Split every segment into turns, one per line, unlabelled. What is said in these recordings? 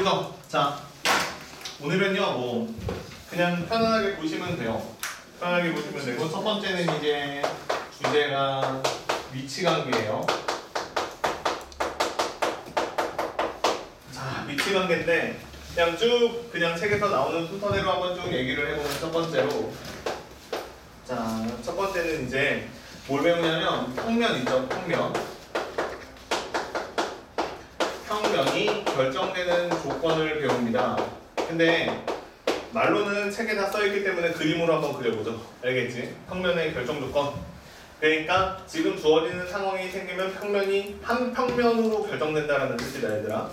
그죠? 자, 오늘은요, 뭐 그냥 편안하게 보시면 돼요. 편안하게 보시면 되고, 첫 번째는 이제 주제가 위치관계예요. 자, 위치관계인데 그냥 쭉 그냥 책에서 나오는 순서대로 한번 쭉 얘기를 해보면 첫 번째로, 자, 첫 번째는 이제 뭘 배우냐면 평면이죠. 평면이 결정되는 조건을 배웁니다. 근데 말로는 책에 다 써있기 때문에 그림으로 한번 그려보죠. 알겠지? 평면의 결정 조건. 그러니까 지금 주어지는 상황이 생기면 평면이 한 평면으로 결정된다라는 뜻이다, 얘들아.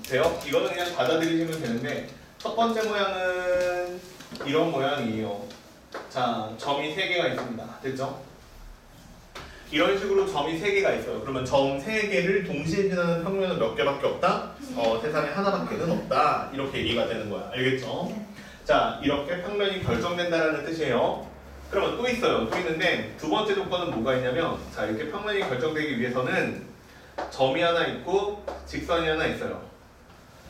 돼요? 이거는 그냥 받아들이시면 되는데, 첫 번째 모양은 이런 모양이에요. 자, 점이 3개가 있습니다. 됐죠? 이런 식으로 점이 3개가 있어요. 그러면 점 3개를 동시에 지나는 평면은 몇 개밖에 없다? 세상에 하나밖에는 없다. 이렇게 얘기가 되는 거야. 알겠죠? 자, 이렇게 평면이 결정된다라는 뜻이에요. 그러면 또 있어요. 또 있는데 두 번째 조건은 뭐가 있냐면, 자, 이렇게 평면이 결정되기 위해서는 점이 하나 있고 직선이 하나 있어요.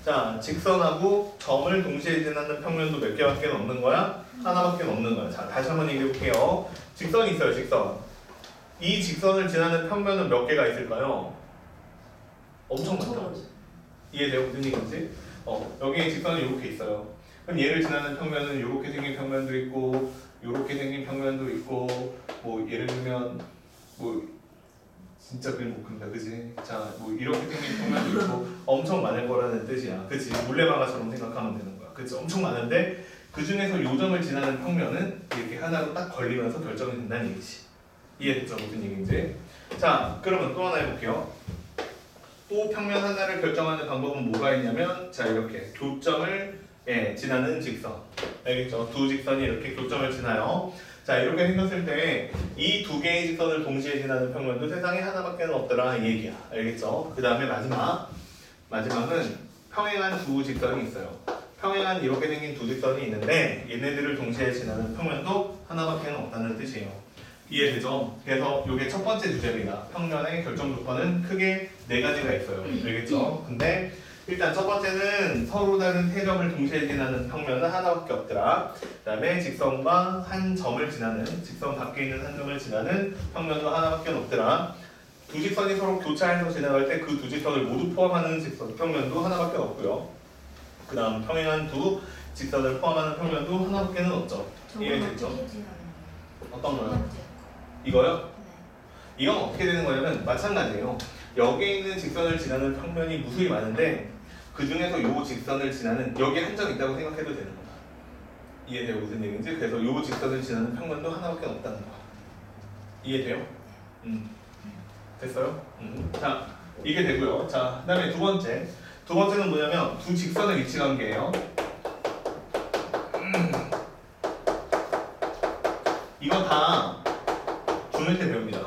자, 직선하고 점을 동시에 지나는 평면도 몇 개밖에 없는 거야? 하나밖에 없는 거야. 자, 다시 한번 얘기해 볼게요. 직선이 있어요, 직선. 이 직선을 지나는 평면은 몇 개가 있을까요? 엄청 많죠. 이해돼요? 무슨 얘기인지? 여기에 직선이 이렇게 있어요. 그럼 얘를 지나는 평면은 이렇게 생긴 평면도 있고, 이렇게 생긴 평면도 있고, 뭐 예를 들면 뭐 진짜 그림 못 그린다, 그지? 자, 뭐 이렇게 생긴 평면도 있고 엄청 많을 거라는 뜻이야, 그치? 물레방아처럼 생각하면 되는 거야, 그치? 엄청 많은데 그 중에서 요 점을 지나는 평면은 이렇게 하나로 딱 걸리면서 결정이 된다는 얘기지. 이해됐죠? 무슨 얘기인지? 자, 그러면 또 하나 해볼게요. 또 평면 하나를 결정하는 방법은 뭐가 있냐면, 자, 이렇게 교점을 지나는 직선. 알겠죠? 두 직선이 이렇게 교점을 지나요. 자, 이렇게 생겼을 때 이 두 개의 직선을 동시에 지나는 평면도 세상에 하나밖에 없더라, 이 얘기야. 알겠죠? 그 다음에 마지막은 평행한 두 직선이 있어요. 평행한 이렇게 생긴 두 직선이 있는데 얘네들을 동시에 지나는 평면도 하나밖에 없다는 뜻이에요. 이해되죠? 그래서 이게 첫 번째 주제입니다. 평면의 결정 조건은 크게 4가지가 있어요. 알겠죠? 근데 일단 첫 번째는 서로 다른 세 점을 동시에 지나는 평면은 하나밖에 없더라. 그 다음에 직선과 한 점을 지나는, 직선 밖에 있는 한 점을 지나는 평면도 하나밖에 없더라. 두 직선이 서로 교차해서 지나갈 때 그 두 직선을 모두 포함하는 직선 평면도 하나밖에 없고요. 그 다음 평행한 두 직선을 포함하는 평면도 하나밖에 없죠. 이해됐죠? 어떤 거요? 이거요? 이건 어떻게 되는 거냐면 마찬가지예요. 여기에 있는 직선을 지나는 평면이 무수히 많은데 그 중에서 요 직선을 지나는, 여기 한 점 있다고 생각해도 되는 거야. 이해돼요? 무슨 얘기인지? 그래서 요 직선을 지나는 평면도 하나밖에 없다는 거야. 이해돼요? 됐어요? 자, 이게 되고요. 자, 그 다음에 두 번째는 뭐냐면 두 직선의 위치 관계예요. 이거 다 중1 때 배웁니다.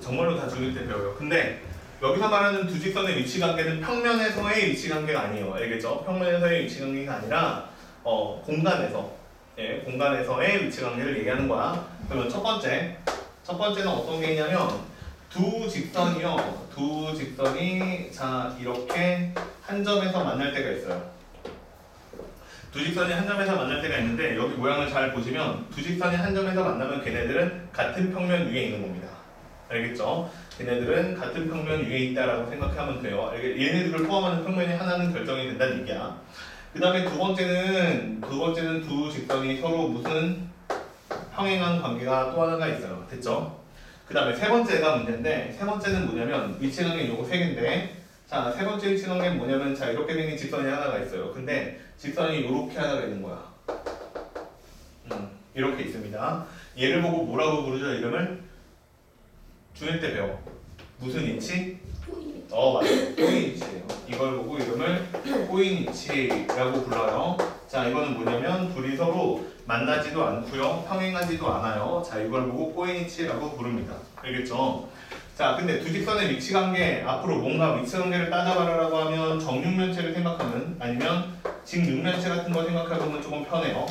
정말로 다 중1 때 배워요. 근데 여기서 말하는 두 직선의 위치관계는 평면에서의 위치관계가 아니에요. 알겠죠? 평면에서의 위치관계가 아니라 공간에서, 공간에서의 위치관계를 얘기하는 거야. 그러면 첫 번째는 어떤 게 있냐면 두 직선이 자, 이렇게 한 점에서 만날 때가 있어요. 두 직선이 한 점에서 만날 때가 있는데 여기 모양을 잘 보시면 두 직선이 한 점에서 만나면 걔네들은 같은 평면 위에 있는 겁니다. 알겠죠? 걔네들은 같은 평면 위에 있다라고 생각하면 돼요. 얘네들을 포함하는 평면이 하나는 결정이 된다는 얘기야. 그 다음에 두 번째는 두 직선이 서로 무슨 평행한 관계가 또 하나가 있어요. 됐죠? 그 다음에 세 번째가 문제인데, 세 번째는 뭐냐면 위치관계 요거 3개인데, 자, 세 번째 위치관계는 뭐냐면, 자, 이렇게 생긴 직선이 하나가 있어요. 근데 직선이 이렇게 하나가 있는 거야. 이렇게 있습니다. 얘를 보고 뭐라고 부르죠? 이름을? 중1 때 배워. 무슨 위치? 맞아요. 꼬인 위치예요. 이걸 보고 이름을 꼬인 위치라고 불러요. 자, 이거는 뭐냐면 둘이 서로 만나지도 않고요, 평행하지도 않아요. 자, 이걸 보고 꼬인 위치라고 부릅니다. 알겠죠? 자, 근데 두 직선의 위치관계, 앞으로 뭔가 위치관계를 따져봐라라고 하면 정육면체를 생각하면, 아니면 직육면체 같은 거 생각해보면 조금 편해요.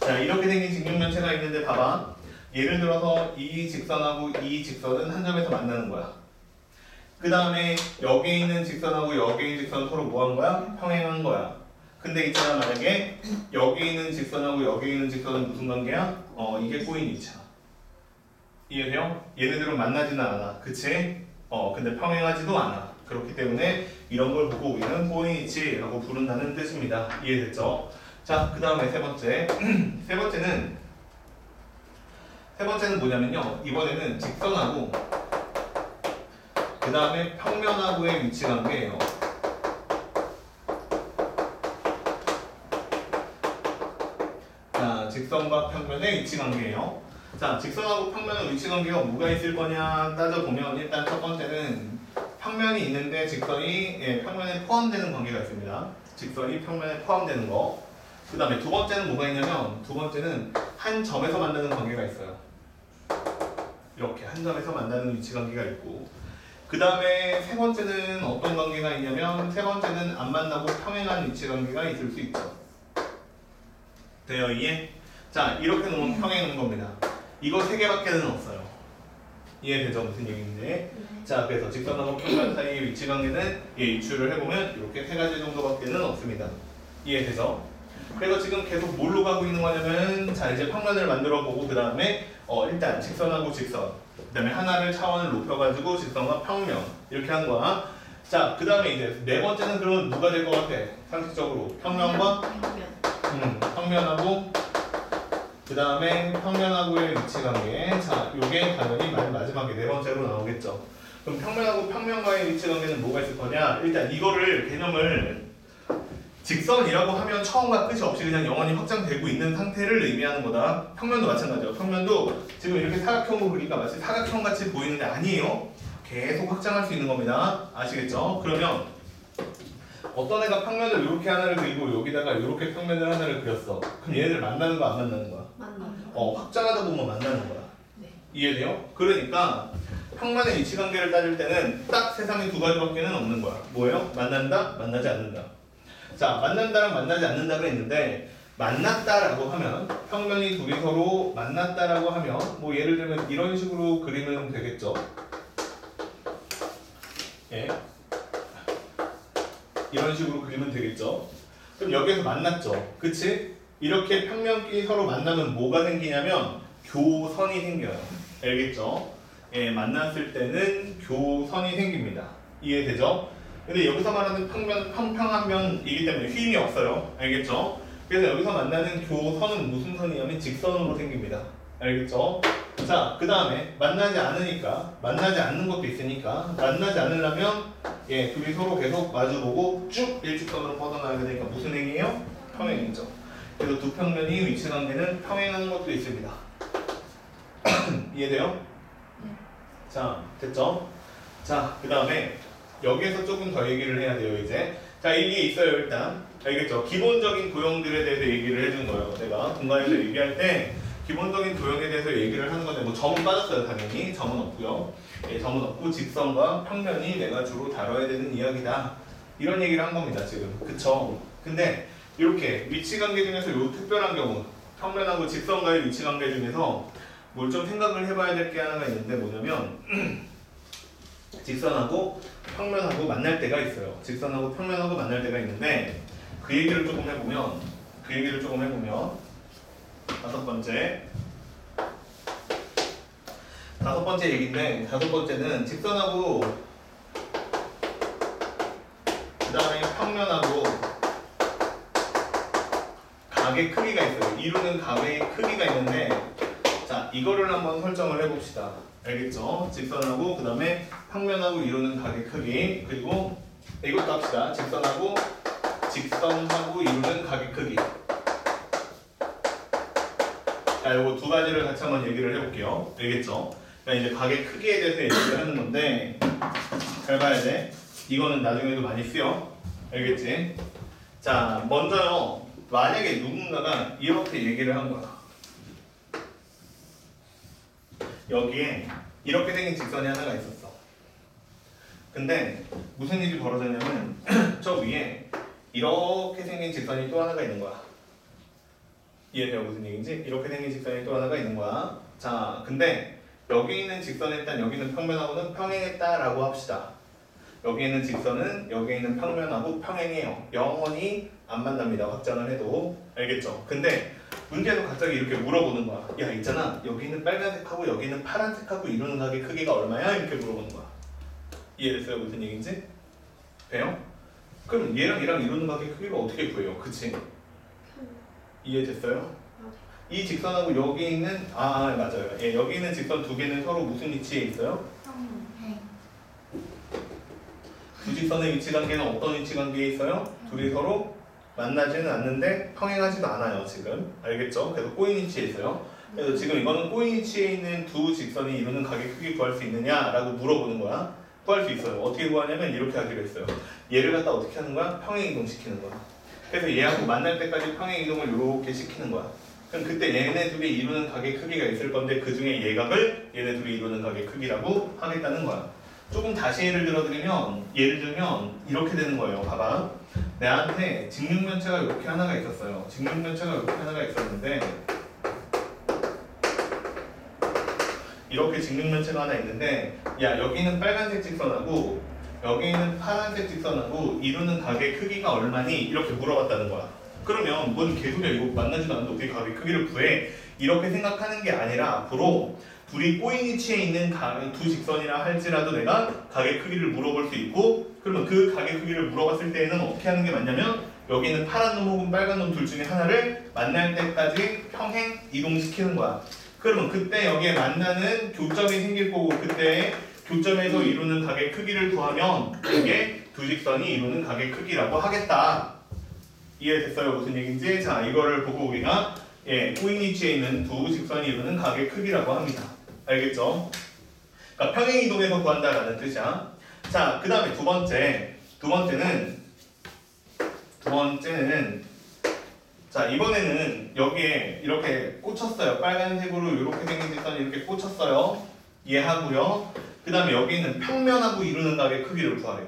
자, 이렇게 생긴 직육면체가 있는데 봐봐. 예를 들어서 이 직선하고 이 직선은 한 점에서 만나는 거야. 그 다음에 여기에 있는 직선하고 여기에 있는 직선 서로 뭐 한 거야? 평행한 거야. 근데 있잖아, 만약에 여기 있는 직선하고 여기 있는 직선은 무슨 관계야? 이게 꼬인 위치야. 이해돼요? 얘네들은 만나지는 않아. 그치? 근데 평행하지도 않아. 그렇기 때문에 이런 걸 보고 우리는 꼬인 위치라고 부른다는 뜻입니다. 이해됐죠? 자, 그 다음에 세 번째. 세 번째는 뭐냐면요. 이번에는 직선하고 그 다음에 평면하고의 위치 관계예요. 자, 직선과 평면의 위치 관계예요. 자, 직선하고 평면의 위치 관계가 뭐가 있을 거냐 따져보면 일단 첫 번째는 평면이 있는데 직선이 평면에 포함되는 관계가 있습니다. 직선이 평면에 포함되는 거. 그 다음에 두 번째는 뭐가 있냐면 두 번째는 한 점에서 만나는 관계가 있어요. 이렇게 한 점에서 만나는 위치 관계가 있고, 그 다음에 세 번째는 어떤 관계가 있냐면 세 번째는 안 만나고 평행한 위치 관계가 있을 수 있죠. 돼요, 이해? 자, 이렇게 놓으면 평행한 겁니다. 이거 세 개밖에는 없어요. 이해되죠? 무슨 얘기인지. 자, 그래서 직선하고 평면 사이의 위치 관계는 유추를 해보면 이렇게 세 가지 정도밖에는 없습니다. 이해되죠? 그래서 지금 계속 뭘로 가고 있는 거냐면, 자, 이제 평면을 만들어 보고 그 다음에 일단 직선하고 직선, 그 다음에 하나를 차원을 높여가지고 직선과 평면 이렇게 한 거야. 자, 그 다음에 이제 네 번째는 그러면 누가 될 것 같아? 상식적으로 평면과 평면하고 그 다음에 평면하고의 위치 관계. 자, 요게 당연히 맨 마지막에 네 번째로 나오겠죠. 그럼 평면하고 평면과의 위치 관계는 뭐가 있을 거냐? 일단 이거를 개념을 직선이라고 하면 처음과 끝이 없이 그냥 영원히 확장되고 있는 상태를 의미하는 거다. 평면도 마찬가지예요. 평면도 지금 이렇게 사각형으로 그리니까 마치 사각형 같이 보이는데 아니에요. 계속 확장할 수 있는 겁니다. 아시겠죠? 그러면 어떤 애가 평면을 이렇게 하나를 그리고 여기다가 이렇게 평면을 하나를 그렸어. 그럼 얘네들 만나는 거 안 만나는 거야? 확장하다 보면 만나는 거야.
네.
이해돼요? 그러니까 평면의 위치 관계를 따질 때는 딱 세상에 두 가지밖에는 없는 거야. 뭐예요? 만난다, 만나지 않는다. 자, 만난다랑 만나지 않는다가 있는데, 만났다라고 하면 평면이 둘이 서로 만났다라고 하면 뭐 예를 들면 이런 식으로 그리면 되겠죠. 예. 이런 식으로 그리면 되겠죠. 그럼 여기서 만났죠. 그치? 이렇게 평면끼리 서로 만나면 뭐가 생기냐면 교선이 생겨요. 알겠죠? 예, 만났을 때는 교선이 생깁니다. 이해되죠? 근데 여기서 말하는 평평한 면이기 때문에 휨이 없어요. 알겠죠? 그래서 여기서 만나는 교선은 무슨 선이냐면 직선으로 생깁니다. 알겠죠? 자, 그 다음에 만나지 않으니까, 만나지 않는 것도 있으니까, 만나지 않으려면 둘이 서로 계속 마주보고 쭉 일직선으로 뻗어나가야 되니까 무슨 행이에요? 평행이죠. 그래서 두 평면이 위치 관계는 평행한 것도 있습니다. 이해돼요? 자, 됐죠? 자, 그 다음에 여기에서 조금 더 얘기를 해야 돼요, 이제. 자, 이게 있어요, 일단. 알겠죠? 기본적인 도형들에 대해서 얘기를 해준 거예요. 내가 공간에서 얘기할 때 기본적인 도형에 대해서 얘기를 하는 건데, 뭐 점은 빠졌어요, 당연히. 점은 없고요. 점은 없고 직선과 평면이 내가 주로 다뤄야 되는 이야기다. 이런 얘기를 한 겁니다, 지금. 그쵸? 근데 이렇게 위치 관계 중에서 요 특별한 경우, 평면하고 직선과의 위치 관계 중에서 뭘 좀 생각을 해봐야 될 게 하나가 있는데 뭐냐면 직선하고 평면하고 만날 때가 있어요. 직선하고 평면하고 만날 때가 있는데 그 얘기를 조금 해보면 다섯 번째 얘기인데, 다섯 번째는 직선하고 그 다음에 평면하고 각의 크기가 있어요. 이루는 각의 크기가 있는데, 자, 이거를 한번 설정을 해봅시다. 알겠죠? 직선하고 그 다음에 평면하고 이루는 각의 크기, 그리고 이것도 합시다. 직선하고 이루는 각의 크기. 자, 요거 두 가지를 같이 한번 얘기를 해볼게요. 알겠죠? 그러니까 이제 각의 크기에 대해서 얘기를 하는 건데, 잘 봐야 돼. 이거는 나중에도 많이 쓰여. 알겠지? 자, 먼저요. 만약에 누군가가 이렇게 얘기를 한 거야. 여기에 이렇게 생긴 직선이 하나가 있었어. 근데 무슨 일이 벌어졌냐면 저 위에 이렇게 생긴 직선이 또 하나가 있는 거야. 이해돼요? 무슨 얘기인지? 이렇게 생긴 직선이 또 하나가 있는 거야. 자, 근데 여기 있는 직선에 일단 여기는 평면하고는 평행했다라고 합시다. 여기 있는 직선은 여기 있는 평면하고 평행해요. 영원히 안 만납니다. 확장을 해도. 알겠죠? 근데 문제도 갑자기 이렇게 물어보는 거야. 야, 있잖아. 여기 있는 빨간색하고 여기 있는 파란색하고 이루는 각의 크기가 얼마야? 이렇게 물어보는 거야. 이해됐어요? 무슨 얘기인지? 돼요? 그럼 얘랑 얘랑 이루는 각의 크기가 어떻게 구해요? 그치? 이해됐어요? 이 직선하고 여기 있는 맞아요. 예, 여기 있는 직선 두 개는 서로 무슨 위치에 있어요? 두 직선의 위치 관계는 어떤 위치 관계에 있어요? 둘이 서로 만나지는 않는데 평행하지도 않아요. 지금 알겠죠? 그래서 꼬인 위치에 있어요. 그래서 지금 이거는 꼬인 위치에 있는 두 직선이 이루는 각의 크기 구할 수 있느냐라고 물어보는 거야. 구할 수 있어요. 어떻게 구하냐면 이렇게 하기로 했어요. 얘를 갖다 어떻게 하는 거야? 평행 이동 시키는 거야. 그래서 얘하고 만날 때까지 평행 이동을 이렇게 시키는 거야. 그럼 그때 얘네 둘이 이루는 각의 크기가 있을 건데 그 중에 얘각을 얘네 둘이 이루는 각의 크기라고 하겠다는 거야. 조금 다시 예를 들면 이렇게 되는 거예요. 봐봐. 내한테 직육면체가 이렇게 하나가 있었어요. 직육면체가 이렇게 하나가 있었는데 이렇게 직육면체가 하나 있는데 야, 여기는 빨간색 직선하고 여기 있는 파란색 직선하고 이루는 각의 크기가 얼마니? 이렇게 물어봤다는 거야. 그러면 뭔 개소리야, 이거 만나지도 않는데 어떻게 각의 크기를 구해? 이렇게 생각하는 게 아니라 앞으로 둘이 꼬인 위치에 있는 두 직선이라 할지라도 내가 각의 크기를 물어볼 수 있고, 그러면 그 각의 크기를 물어봤을 때에는 어떻게 하는 게 맞냐면 여기 있는 파란 놈 혹은 빨간 놈 둘 중에 하나를 만날 때까지 평행 이동시키는 거야. 그러면 그때 여기에 만나는 교점이 생길 거고, 그때 교점에서 이루는 각의 크기를 구하면 이게 두 직선이 이루는 각의 크기라고 하겠다. 이해됐어요? 무슨 얘기인지? 자, 이거를 보고 우리가 꼬인 위치에 있는 두 직선이 이루는 각의 크기라고 합니다. 알겠죠? 그러니까 평행 이동에서 구한다라는 뜻이야. 자, 그 다음에 두 번째는 자, 이번에는 여기에 이렇게 꽂혔어요. 빨간색으로 이렇게 생긴 직선이 이렇게 꽂혔어요. 얘하고요. 그 다음에 여기 있는 평면하고 이루는 각의 크기를 구하래요.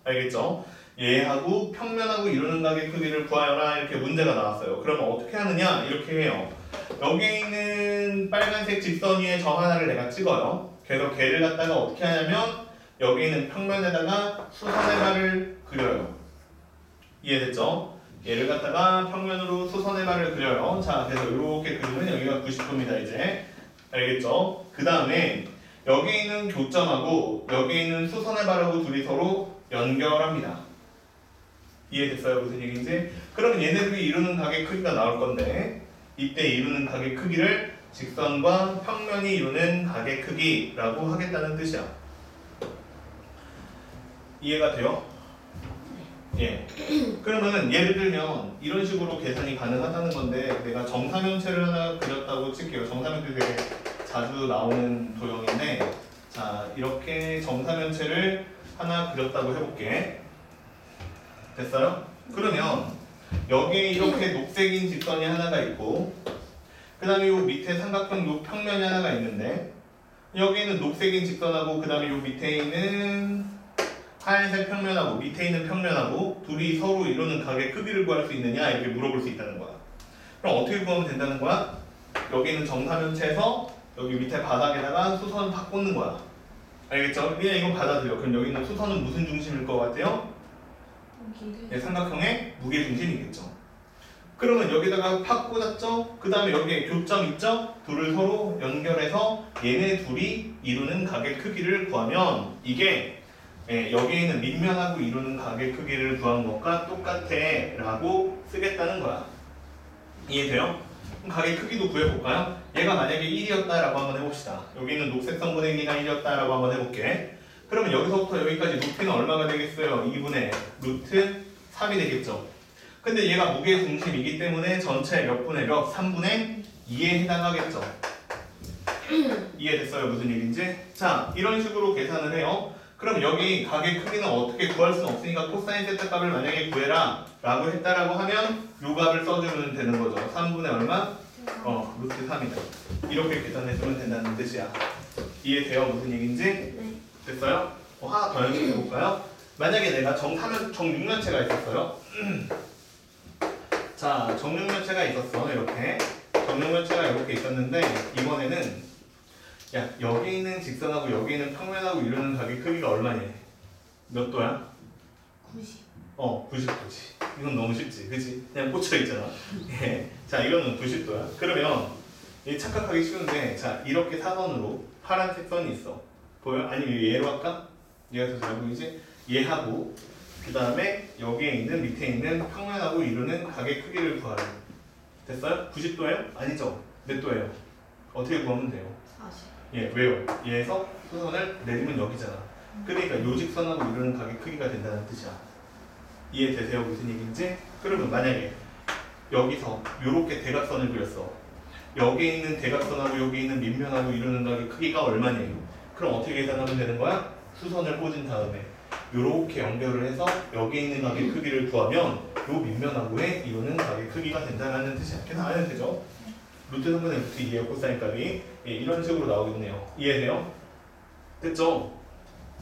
알겠죠? 얘하고 평면하고 이루는 각의 크기를 구하여라, 이렇게 문제가 나왔어요. 그러면 어떻게 하느냐? 이렇게 해요. 여기 있는 빨간색 직선 위에 점 하나를 내가 찍어요. 그래서 걔를 갖다가 어떻게 하냐면 여기 있는 평면에다가 수선의 발을 그려요. 이해됐죠? 얘를 갖다가 평면으로 수선의 발을 그려요. 자, 그래서 이렇게 그리면 여기가 90도입니다. 이제 알겠죠? 그 다음에 여기 있는 교점하고 여기 있는 수선의 발하고 둘이 서로 연결합니다. 이해됐어요? 무슨 얘기인지? 그러면 얘네들이 이루는 각의 크기가 나올 건데 이때 이루는 각의 크기를 직선과 평면이 이루는 각의 크기라고 하겠다는 뜻이야. 이해가 돼요? 예. 그러면은 예를 들면 이런 식으로 계산이 가능하다는 건데 내가 정사면체를 하나 그렸다고 칠게요. 정사면체 되게 자주 나오는 도형인데 자, 이렇게 정사면체를 하나 그렸다고 해볼게. 됐어요? 그러면 여기에 이렇게 녹색인 직선이 하나가 있고 그 다음에 요 밑에 삼각형 요 평면이 하나가 있는데 여기에는 녹색인 직선하고 그 다음에 요 밑에 있는 하얀색 평면하고 밑에 있는 평면하고 둘이 서로 이루는 각의 크기를 구할 수 있느냐, 이렇게 물어볼 수 있다는 거야. 그럼 어떻게 구하면 된다는 거야? 여기 있는 정사면체에서 여기 밑에 바닥에다가 수선을 팍 꽂는 거야. 알겠죠? 그냥 이건 받아들여. 그럼 여기 있는 수선은 무슨 중심일 것 같아요? 네, 삼각형의 무게중심이겠죠. 그러면 여기다가 팍 꽂았죠? 그 다음에 여기에 교점 있죠? 둘을 서로 연결해서 얘네 둘이 이루는 각의 크기를 구하면 이게 여기에 있는 밑면하고 이루는 각의 크기를 구한 것과 똑같아 라고 쓰겠다는 거야. 이해돼요? 그럼 각의 크기도 구해볼까요? 얘가 만약에 1이었다 라고 한번 해봅시다. 여기 있는 녹색 성분의 길이가 1이었다 라고 한번 해볼게. 그러면 여기서부터 여기까지 높이는 얼마가 되겠어요? 2분의 루트 3이 되겠죠. 근데 얘가 무게 중심이기 때문에 전체 몇 분의 몇? 3분의 2에 해당하겠죠. 이해됐어요? 무슨 얘기인지? 자, 이런 식으로 계산을 해요. 그럼 여기 각의 크기는 어떻게 구할 수는 없으니까 코사인 세타 값을 만약에 구해라 라고 했다라고 하면 요 값을 써주면 되는 거죠. 3분의 얼마? 루트 3이다. 이렇게 계산해주면 된다는 뜻이야. 이해돼요? 무슨 얘기인지?
네.
됐어요? 하나 더 연습해볼까요? 만약에 내가 정육면체가 있었어요. 자, 정육면체가 있었어. 이렇게 정육면체가 이렇게 있었는데 이번에는 야, 여기 있는 직선하고 여기 있는 평면하고 이루는 각의 크기가 얼마니? 몇 도야?
90.
90도지. 이건 너무 쉽지, 그치? 그냥 꽂혀 있잖아. 예. 자, 이거는 90도야. 그러면 이 착각하기 쉬운데, 자, 이렇게 사선으로 파란색 선이 있어. 보여? 아니면 얘로 할까? 얘가 더 잘 보이지? 얘하고 그 다음에 여기에 있는 밑에 있는 평면하고 이루는 각의 크기를 구하래. 됐어요? 90도예요? 아니죠? 몇 도예요? 어떻게 구하면 돼요?
40.
예, 왜요? 얘에서 수선을 내리면 여기잖아. 그러니까 요 직선하고 이루는 각의 크기가 된다는 뜻이야. 이해되세요? 무슨 얘기인지? 그러면 만약에 여기서 요렇게 대각선을 그렸어. 여기에 있는 대각선하고 여기 있는 밑면하고 이루는 각의 크기가 얼마냐요? 그럼 어떻게 계산하면 되는 거야? 수선을 꽂은 다음에 요렇게 연결을 해서 여기 있는 각의 크기를 구하면 요 밑면하고의 이루는 각의 크기가 된다는 뜻이야. 계산 안 해도 되죠? 루트 3분의 루트 2의 코사인 값이 이런 식으로 나오겠네요. 이해돼요? 됐죠?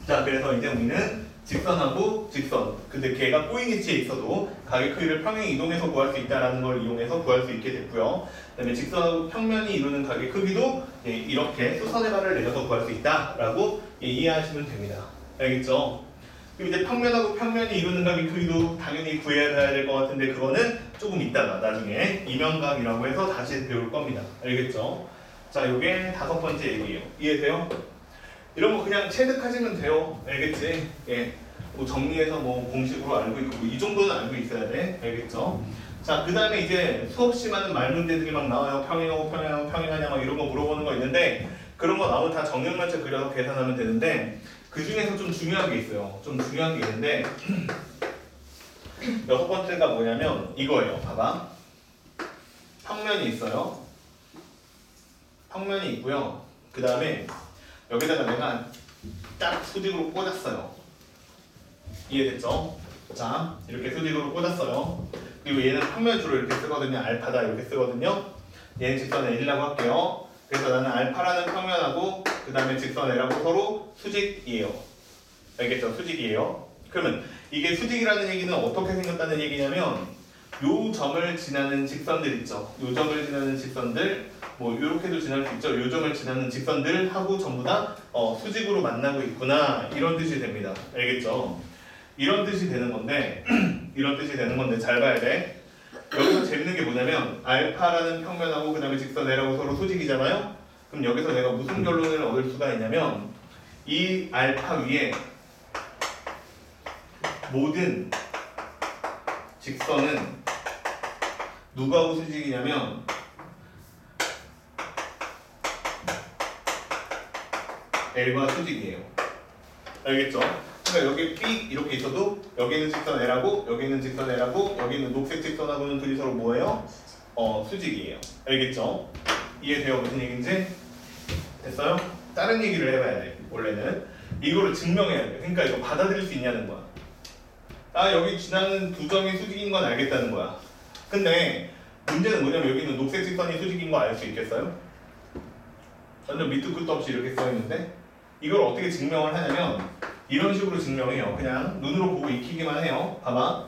자, 그래서 이제 우리는 직선하고 직선, 근데 걔가 꼬인 위치에 있어도 각의 크기를 평행 이동해서 구할 수 있다는 걸 이용해서 구할 수 있게 됐고요. 그 다음에 직선하고 평면이 이루는 각의 크기도 이렇게 수선의 발을 내려서 구할 수 있다라고 이해하시면 됩니다. 알겠죠? 그리고 이제 평면하고 평면이 이루는 각의 크기도 당연히 구해야 될 것 같은데 그거는 조금 이따가 나중에 이면각이라고 해서 다시 배울 겁니다. 알겠죠? 자, 요게 5번째 얘기예요. 이해돼요? 이런 거 그냥 체득하시면 돼요. 알겠지? 예. 뭐 정리해서 뭐 공식으로 알고 있고 뭐 이 정도는 알고 있어야 돼. 알겠죠? 자, 그 다음에 이제 수업 시간은 말 문제들이 막 나와요. 평행하고 평행하고 평행하냐 막 이런 거 물어보는 거 있는데 그런 거 나오면 다 정렬만차 그려서 계산하면 되는데 그 중에서 좀 중요한 게 있어요. 좀 중요한 게 있는데 6번째가 뭐냐면 이거예요. 봐봐. 평면이 있어요. 평면이 있고요. 그 다음에 여기다가 내가 딱 수직으로 꽂았어요. 이해됐죠? 자, 이렇게 수직으로 꽂았어요. 그리고 얘는 평면 주로 이렇게 쓰거든요. 알파다 이렇게 쓰거든요. 얘는 직선 L이라고 할게요. 그래서 나는 알파라는 평면하고 그 다음에 직선 L하고 서로 수직이에요. 알겠죠? 수직이에요. 그러면 이게 수직이라는 얘기는 어떻게 생겼다는 얘기냐면 요 점을 지나는 직선들 있죠. 요 점을 지나는 직선들 뭐 요렇게도 지날 수 있죠. 요 점을 지나는 직선들하고 전부 다 수직으로 만나고 있구나 이런 뜻이 됩니다. 알겠죠? 이런 뜻이 되는 건데 이런 뜻이 되는 건데 잘 봐야 돼. 여기서 재밌는 게 뭐냐면 알파라는 평면하고 그 다음에 직선 L하고 서로 수직이잖아요. 그럼 여기서 내가 무슨 결론을 얻을 수가 있냐면 이 알파 위에 모든 직선은 누구하고 수직이냐면 L과 수직이에요. 알겠죠? 그러니까 여기 B 이렇게 있어도 여기 있는 직선 L하고 여기 있는 직선 L하고 여기 있는 녹색 직선하고는 둘이 서로 뭐예요? 수직이에요. 알겠죠? 이해돼요? 무슨 얘기인지? 됐어요? 다른 얘기를 해봐야 돼. 원래는 이거를 증명해야 돼. 그러니까 이거 받아들일 수 있냐는 거야. 아, 여기 지나는 두 점이 수직인 건 알겠다는 거야. 근데 문제는 뭐냐면 여기 있는 녹색 직선이 수직인 거 알 수 있겠어요? 완전 밑도 끝도 없이 이렇게 써있는데 이걸 어떻게 증명을 하냐면 이런 식으로 증명해요. 그냥 눈으로 보고 익히기만 해요. 봐봐.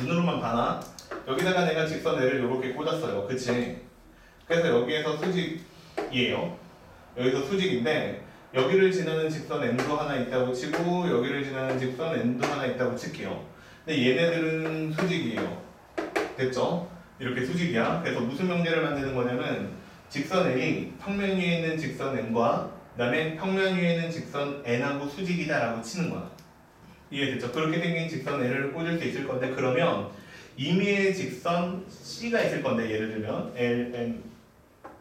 눈으로만 봐나. 여기다가 내가 직선 L을 이렇게 꽂았어요. 그치? 그래서 여기에서 수직이에요. 여기서 수직인데 여기를 지나는 직선 N도 하나 있다고 치고 여기를 지나는 직선 N도 하나 있다고 칠게요. 근데 얘네들은 수직이에요. 됐죠? 이렇게 수직이야. 그래서 무슨 명제를 만드는 거냐면 직선 L이 평면 위에 있는 직선 N과 그 다음에 평면 위에 있는 직선 N하고 수직이다 라고 치는 거야. 이해됐죠? 그렇게 생긴 직선 L을 꽂을 수 있을 건데 그러면 임의의 직선 C가 있을 건데 예를 들면 L, N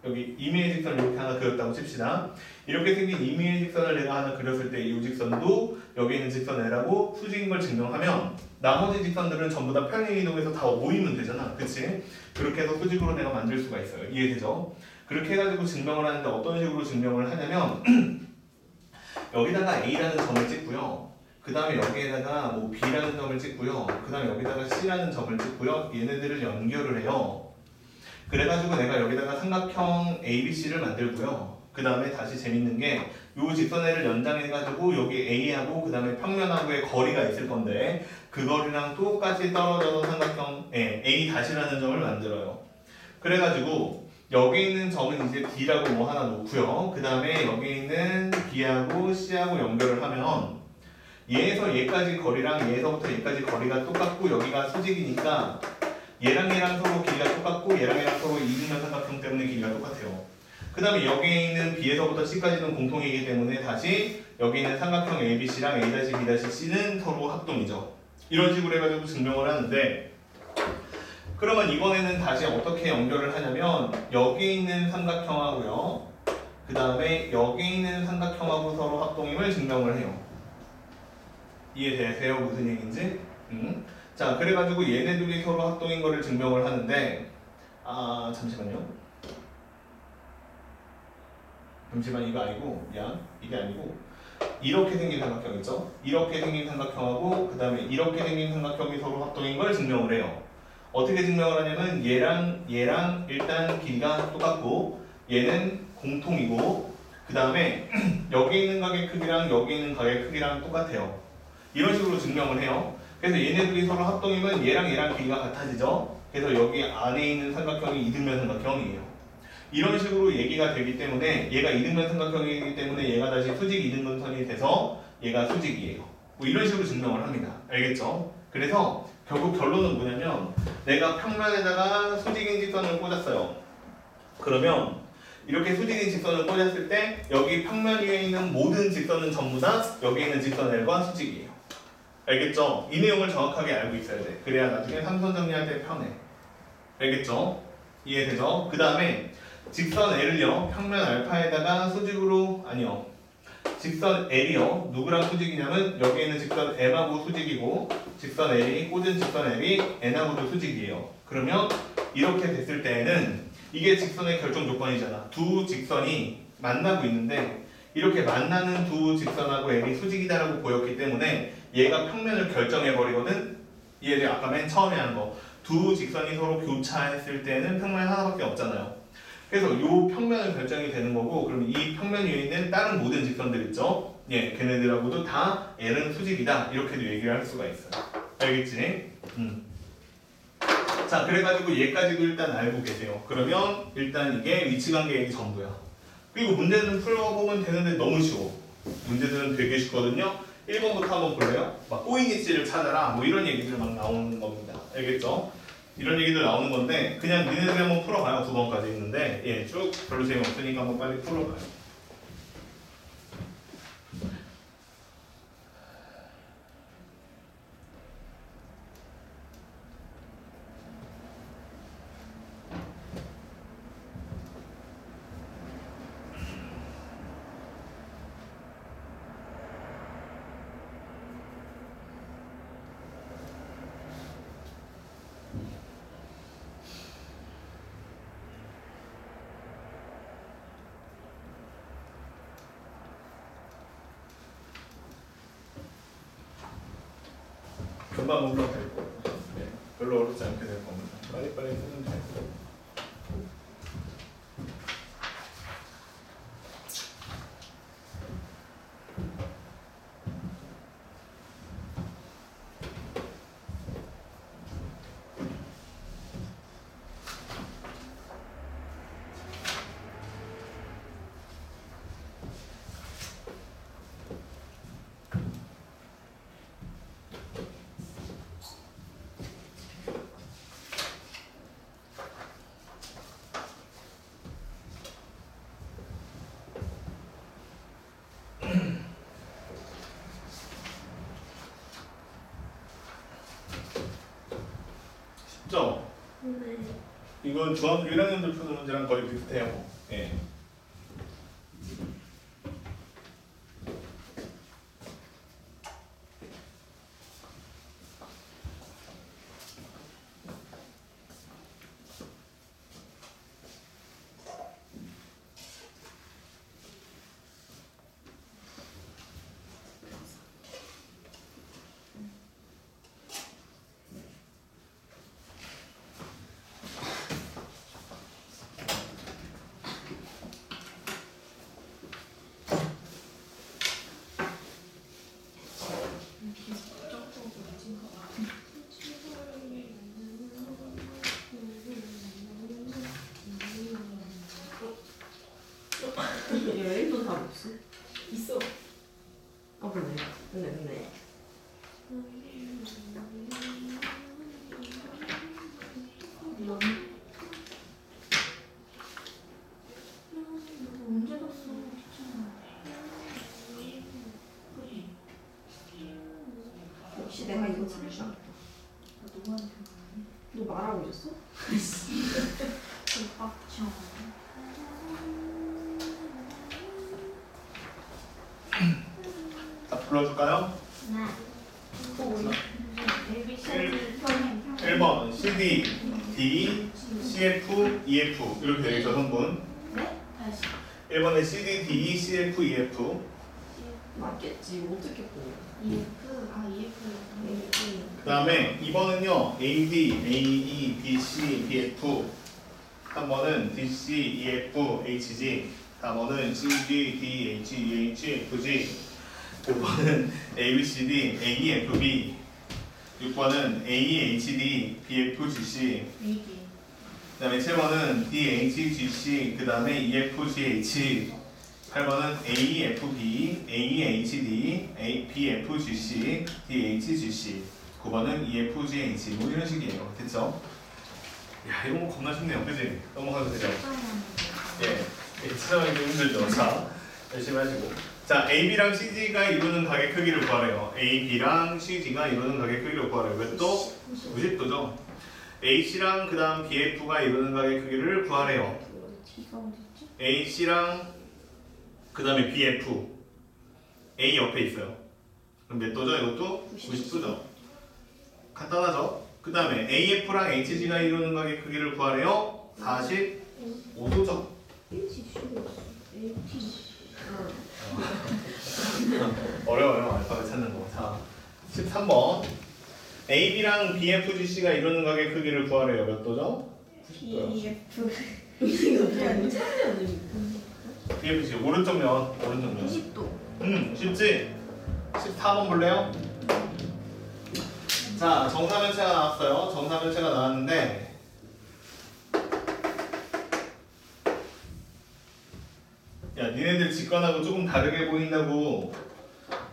여기 임의의 직선을 이렇게 하나 그렸다고 칩시다. 이렇게 생긴 임의의 직선을 내가 하나 그렸을 때 이 직선도 여기 있는 직선 L하고 수직인 걸 증명하면 나머지 직선들은 전부 다 평행 이동해서 다 모이면 되잖아. 그치? 그렇게 해서 수직으로 내가 만들 수가 있어요. 이해되죠? 그렇게 해가지고 증명을 하는데 어떤 식으로 증명을 하냐면 여기다가 A라는 점을 찍고요. 그 다음에 여기에다가 뭐 B라는 점을 찍고요. 그 다음에 여기다가 C라는 점을 찍고요. 얘네들을 연결을 해요. 그래가지고 내가 여기다가 삼각형 ABC를 만들고요. 그 다음에 다시 재밌는 게 요 직선애를 연장해가지고 여기 A하고 그 다음에 평면하고의 거리가 있을 건데 그 거리랑 똑같이 떨어져서 삼각형 A-라는 점을 만들어요. 그래가지고 여기 있는 점은 이제 D라고 뭐 하나 놓고요. 그 다음에 여기 있는 B하고 C하고 연결을 하면 얘에서 얘까지 거리랑 얘에서부터 얘까지 거리가 똑같고 여기가 수직이니까 얘랑 서로 길이가 똑같고 얘랑 서로 이등변 삼각형 때문에 길이가 똑같아요. 그 다음에 여기에 있는 B에서부터 C까지는 공통이기 때문에 다시 여기 있는 삼각형 ABC랑 A-B-C는 서로 합동이죠. 이런 식으로 해가지고 증명을 하는데 그러면 이번에는 다시 어떻게 연결을 하냐면 여기 있는 삼각형하고요. 그 다음에 여기 있는 삼각형하고 서로 합동임을 증명을 해요. 이해되세요? 무슨 얘기인지? 자, 그래가지고 얘네들이 서로 합동인 거를 증명을 하는데 잠시만요. 잠시만 이거 아니고 미안 이게 아니고 이렇게 생긴 삼각형 있죠? 이렇게 생긴 삼각형하고 그 다음에 이렇게 생긴 삼각형이 서로 합동인 걸 증명을 해요. 어떻게 증명을 하냐면 얘랑 일단 길이가 똑같고 얘는 공통이고 그 다음에 여기 있는 가게 크기랑 여기 있는 가게 크기랑 똑같아요. 이런 식으로 증명을 해요. 그래서 얘네들이 서로 합동이면 얘랑 길이가 같아지죠. 그래서 여기 안에 있는 삼각형이 이등변 삼각형이에요. 이런 식으로 얘기가 되기 때문에 얘가 이등변 삼각형이기 때문에 얘가 다시 수직 이등변선이 돼서 얘가 수직이에요. 뭐 이런 식으로 증명을 합니다. 알겠죠? 그래서 결국 결론은 뭐냐면 내가 평면에다가 수직인 직선을 꽂았어요. 그러면 이렇게 수직인 직선을 꽂았을 때 여기 평면 위에 있는 모든 직선은 전부 다 여기 있는 직선 L과 수직이에요. 알겠죠? 이 내용을 정확하게 알고 있어야 돼. 그래야 나중에 삼선 정리할 때 편해. 알겠죠? 이해되죠? 그 다음에 직선 L을요 평면 알파에다가 수직으로 아니요 직선 L이요 누구랑 수직이냐면 여기 있는 직선 M하고 수직이고 직선 L이 꽂은 직선 L이 N하고도 수직이에요. 그러면 이렇게 됐을 때에는 이게 직선의 결정 조건이잖아. 두 직선이 만나고 있는데 이렇게 만나는 두 직선하고 L이 수직이다라고 보였기 때문에 얘가 평면을 결정해버리거든. 얘를 아까 맨 처음에 한 거 두 직선이 서로 교차했을 때는 평면 하나밖에 없잖아요. 그래서 이 평면을 결정이 되는 거고 그럼 이 평면 위에 있는 다른 모든 직선들 있죠? 예, 걔네들하고도 다 L은 수직이다 이렇게도 얘기를 할 수가 있어요. 알겠지? 자, 그래가지고 얘까지도 일단 알고 계세요. 그러면 일단 이게 위치관계 얘기 전부야. 그리고 문제는 풀어보면 되는데 너무 쉬워. 문제들은 되게 쉽거든요. 1번부터 한번 볼래요? 막 꼬인 입지를 찾아라 뭐 이런 얘기들 막 나오는 겁니다. 알겠죠? 이런 얘기들 나오는 건데 그냥 니네들이 한번 풀어봐요. 9번까지 있는데 예, 쭉 별로 재미없으니까 한번 빨리 풀어봐요. 금방 올라갈 거예요. 네, 별로 어렵지 않게 될 겁니다. 빨리빨리 쓰면 돼요. 쉽죠?
네.
이건 중학교 1학년들 푸는 문제랑 거의 비슷해요. 예.
부르지 않았다.
누구한테
너 말하고 있었어?
빡쳐.
자, 불러줄까요?
네. ABCD 평행.
1번 CD, D, CF, EF 이렇게 되겠죠, 성분.
네? 다시.
1번에 CD, D, CF, EF.
맞겠지. 어떻게 보여?
EF. 아 EF.
그 다음에 2번은요 AD, AE, BC, BF. 3번은 DC, EF, HG. 4번은 CD, D, H, EH, FG. 5번은 ABCD, AEFB. 6번은 AEHD, BFGC.
AD.
그 다음에 7번은 DHGC, 그 다음에 EFGH. 8번은 AEFB, AEHD, BFGC, DHGC. 9번은 EFGH. 뭐 이런 식이에요. 됐죠? 야, 이런 거 겁나 쉽네요. 그지? 넘어가도 되죠? 예, 찾아가기 좀 힘들죠. 자, 열심히 하시고. 자, AB랑 CG가 이루는 가게 크기를 구하래요. AB랑 CG가 이루는 가게 크기를 구하래요. 몇 도? 90도죠. AC랑 그 다음 BF가 이루는 가게 크기를 구하래요.
D가 어딨지?
AC랑 그 다음에 BF. A 옆에 있어요. 그럼 몇 도죠? 이것도 90도죠. 간단하죠? 그 다음에 AF랑 HG가 이루는 가게 크기를 구하래요. 45도죠.
H 쉬웠어. H.
어려워요, 알파벳 찾는 거. 자, 13번. AB랑 BFGC가 이루는 가게 크기를 구하래요. 몇 도죠? 90도요.
BF. 이거 그냥 찾으면
BFGC 오른쪽 면, 오른쪽 면.
90도.
쉽지? 14번 볼래요? 자, 정사면체가 나왔어요. 정사면체가 나왔는데 야, 니네들 직관하고 조금 다르게 보인다고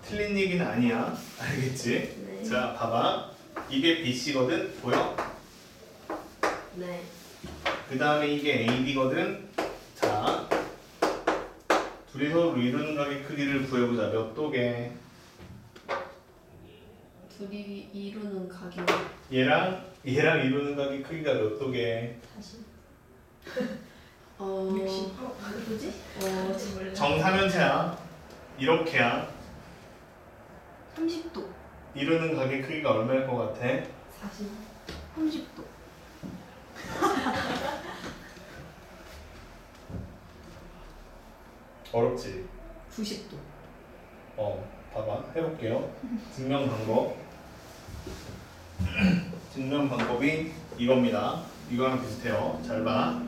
틀린 얘기는 아니야. 알겠지?
네.
자, 봐봐. 이게 BC거든. 보여?
네.
그 다음에 이게 AB거든. 자, 둘이서 이루는 가게 크기를 구해보자. 몇 도게?
둘이 이루는 가격.
얘랑 이루는 가게 크기가 몇 도게?
다시. 60. 뭐지? 정말.
정사면체야. 이렇게야.
30도.
이루는 가게 크기가 얼마일 것 같아?
40. 30도.
어렵지?
90도.
봐봐. 해볼게요. 증명 방법. 증명 방법이 이겁니다. 이거랑 비슷해요. 잘 봐.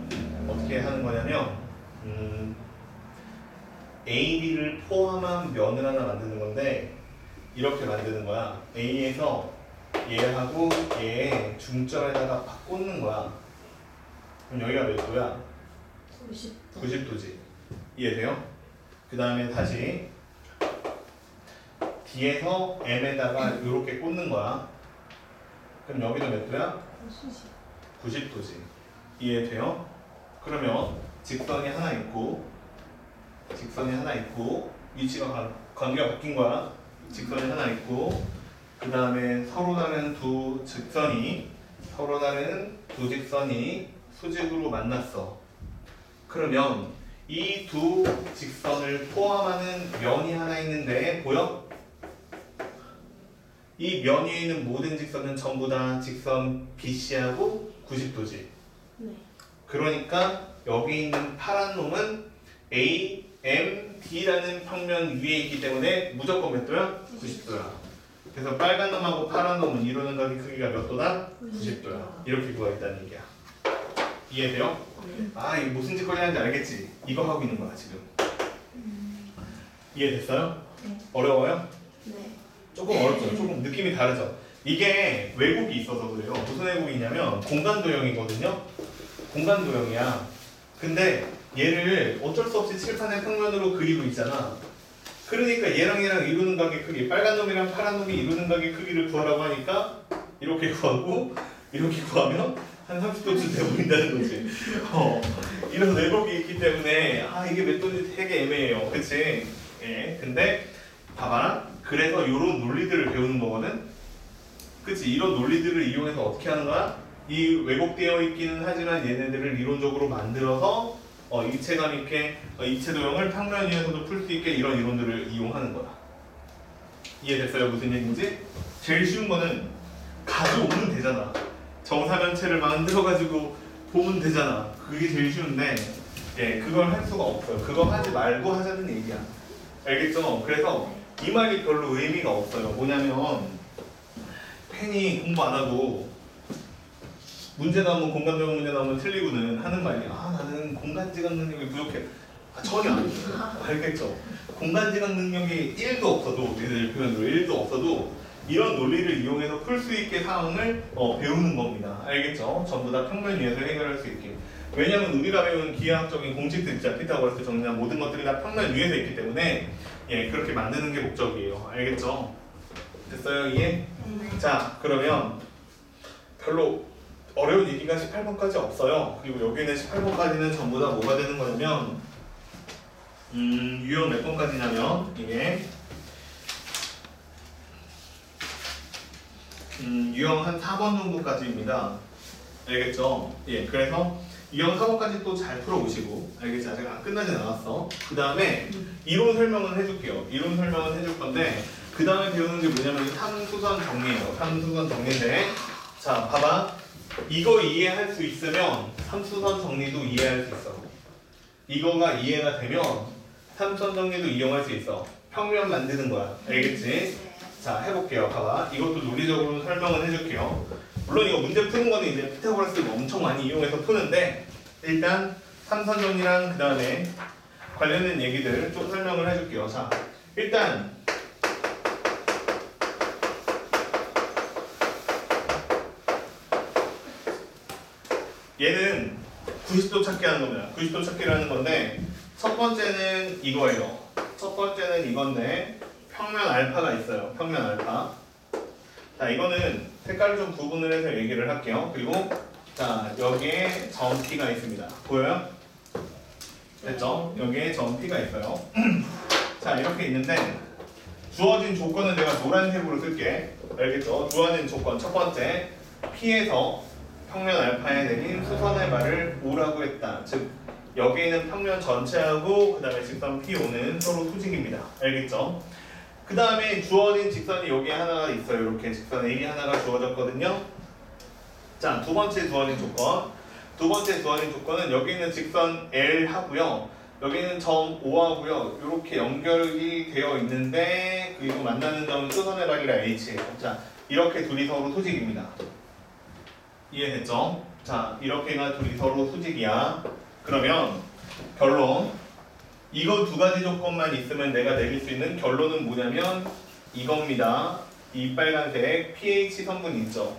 어떻게 하는 거냐면 AB를 포함한 면을 하나 만드는 건데 이렇게 만드는 거야. A에서 얘하고 얘의 중점에다가 팍 꽂는 거야. 그럼 여기가 몇 도야?
90도.
90도지. 이해돼요? 그 다음에 다시 D에서 M에다가 이렇게 꽂는 거야. 그럼 여기도 몇 도야? 90도지. 이해돼요? 그러면 직선이 하나 있고 위치가 관계가 바뀐 거야. 직선이 하나 있고 그 다음에 서로 다른 두 직선이 수직으로 만났어. 그러면 이 두 직선을 포함하는 면이 하나 있는데 보여? 이 면 위에 있는 모든 직선은 전부 다 직선 BC하고 90도지.
네.
그러니까 여기 있는 파란 놈은 AMD라는 평면 위에 있기 때문에 무조건 몇 도야? 90도야. 그래서 빨간 놈하고 파란 놈은 이루는 가게 크기가 몇 도다? 90도야. 이렇게 구하겠다는 얘기야. 이해돼요?
네.
아, 이게 무슨 짓거리 하는지 알겠지? 이거 하고 있는 거야 지금. 이해됐어요?
네.
어려워요?
네.
조금 어렵죠. 조금 느낌이 다르죠. 이게 왜곡이 있어서 그래요. 무슨 왜곡이 있냐면 공간도형이거든요. 공간도형이야. 근데 얘를 어쩔 수 없이 칠판의 평면으로 그리고 있잖아. 그러니까 얘랑 이루는 가게 크기, 빨간 놈이랑 파란 놈이 이루는 가게 크기를 구하라고 하니까 이렇게 구하고 이렇게 구하면 한 30도쯤 돼 보인다는 거지. 이런 왜곡이 있기 때문에 이게 몇 도인지 되게 애매해요. 그치? 예. 근데 봐봐라. 그래서 이런 논리들을 배우는 거거든. 그치? 이런 논리들을 이용해서 어떻게 하는 거야? 이 왜곡되어 있기는 하지만 얘네들을 이론적으로 만들어서 입체감 있게 입체 도형을 평면 위에서도 풀 수 있게 이런 이론들을 이용하는 거야. 이해됐어요? 무슨 얘기인지? 제일 쉬운 거는 가져오면 되잖아. 정사면체를 만들어가지고 보면 되잖아. 그게 제일 쉬운데 예, 그걸 할 수가 없어요. 그거 하지 말고 하자는 얘기야. 알겠죠? 그래서 이 말이 별로 의미가 없어요. 뭐냐면 팬이 공부 안 하고 문제 나오면 공간적인 문제 나오면 틀리고는 하는 말이 나는 공간지각 능력이 부족해. 전혀 아니에요. 알겠죠? 공간지각 능력이 1도 없어도 얘들 표현으로 1도 없어도 이런 논리를 이용해서 풀 수 있게 상황을 배우는 겁니다. 알겠죠? 전부 다 평면 위에서 해결할 수 있게. 왜냐하면 우리가 배운 기하학적인 공식들 있잖아. 피타고라스 정리한 모든 것들이 다 평면 위에서 있기 때문에 예, 그렇게 만드는 게 목적이에요. 알겠죠? 됐어요? 이해? 자, 그러면 별로 어려운 얘기가 18번까지 없어요. 그리고 여기는 18번까지는 전부 다 뭐가 되는 거냐면 유형 몇 번까지냐면 이게 유형 한 4번 정도까지입니다. 알겠죠? 예, 그래서 유형 4번까지 또 잘 풀어오시고 알겠지? 아직 안 끝나진 않았어. 그 다음에 이론 설명은 해줄게요. 이론 설명은 해줄 건데 그 다음에 배우는 게 뭐냐면 3수선 정리예요. 3수선 정리인데 자, 봐봐. 이거 이해할 수 있으면 3수선 정리도 이해할 수 있어. 이거가 이해가 되면 3수선 정리도 이용할 수 있어. 평면 만드는 거야. 알겠지? 자, 해볼게요. 봐봐. 이것도 논리적으로 설명은 해줄게요. 물론 이거 문제 푸는 거는 이제 피타고라스를 엄청 많이 이용해서 푸는데 일단 3선 정리랑 그 다음에 관련된 얘기들 좀 설명을 해줄게요. 자, 일단 얘는 90도 찾기 하는 겁니다. 90도 찾기를 하는 건데 첫 번째는 이거예요. 첫 번째는 이건데 평면 알파가 있어요. 평면 알파. 자, 이거는 색깔을 좀 구분을 해서 얘기를 할게요. 그리고 자, 여기에 점 P가 있습니다. 보여요? 됐죠? 여기에 점 P가 있어요. 자, 이렇게 있는데 주어진 조건은 내가 노란색으로 쓸게. 알겠죠? 주어진 조건 첫 번째 P에서 평면 알파에 내린 수선의 말을 O라고 했다. 즉 여기 있는 평면 전체하고 그 다음에 직선 P5는 서로 수직입니다. 알겠죠? 그 다음에 주어진 직선이 여기 하나가 있어요. 이렇게 직선 A 하나가 주어졌거든요. 자, 두 번째 주어진 조건. 두 번째 주어진 조건은 여기 있는 직선 L 하고요. 여기 있는 점 O 하고요. 이렇게 연결이 되어 있는데 그리고 만나는 점은 수선의 발이라 H예요. 자, 이렇게 둘이 서로 수직입니다. 이해됐죠? 자, 이렇게가 둘이 서로 수직이야. 그러면 결론. 이거 두 가지 조건만 있으면 내가 내릴 수 있는 결론은 뭐냐면 이겁니다. 이 빨간색 pH 성분 있죠?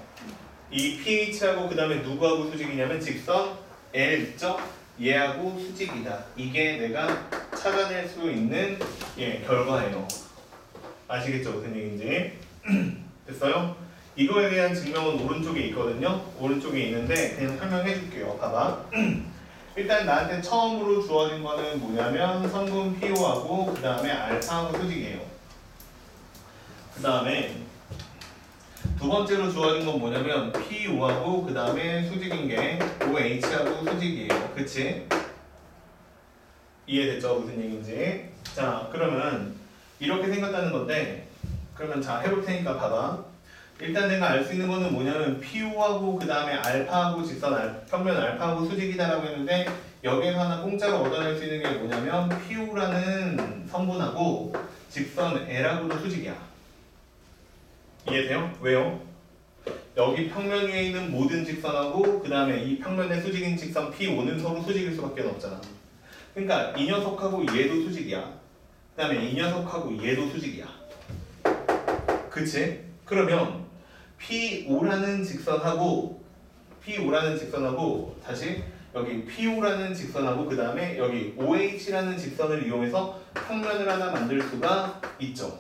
이 pH하고 그 다음에 누구하고 수직이냐면 직선 L 있죠? 얘하고 수직이다. 이게 내가 찾아낼 수 있는 결과예요. 아시겠죠? 무슨 얘기인지? 됐어요? 이거에 대한 증명은 오른쪽에 있거든요. 오른쪽에 있는데 그냥 설명해 줄게요. 봐봐. 일단 나한테 처음으로 주어진 거는 뭐냐면 성분 PO하고 그 다음에 알파하고 수직이에요. 그 다음에 두 번째로 주어진 건 뭐냐면 PO하고 그 다음에 수직인 게 OH하고 수직이에요. 그치? 이해됐죠? 무슨 얘기인지. 자, 그러면 이렇게 생겼다는 건데 그러면 자 해볼 테니까 봐봐. 일단 내가 알 수 있는 거는 뭐냐면 PO하고 그 다음에 알파하고 직선 평면 알파하고 수직이다라고 했는데 여기에서 하나 공짜로 얻어낼 수 있는 게 뭐냐면 PO라는 성분하고 직선 L하고도 수직이야. 이해돼요? 왜요? 여기 평면 위에 있는 모든 직선하고 그 다음에 이 평면의 수직인 직선 P5는 서로 수직일 수밖에 없잖아. 그러니까 이 녀석하고 얘도 수직이야. 그 다음에 이 녀석하고 얘도 수직이야. 그치? 그러면 P5라는 직선하고 다시 여기 PO라는 직선하고 그 다음에 여기 OH라는 직선을 이용해서 평면을 하나 만들 수가 있죠.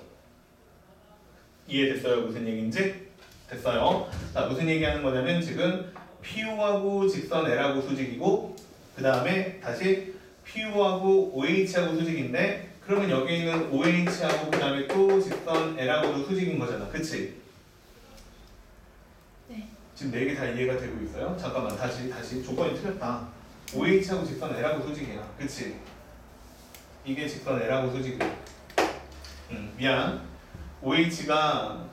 이해됐어요? 무슨 얘기인지? 됐어요? 자, 무슨 얘기하는 거냐면 지금 PO하고 직선 L하고 수직이고 그 다음에 다시 PO하고 OH하고 수직인데 그러면 여기 있는 OH하고 그 다음에 또 직선 L하고도 수직인 거잖아. 그치?
네.
지금 4개 다 이해가 되고 있어요? 잠깐만 다시 조건이 틀렸다. OH하고 직선 L하고 수직이야. 그치? 이게 직선 L하고 수직이야. 미안. OH가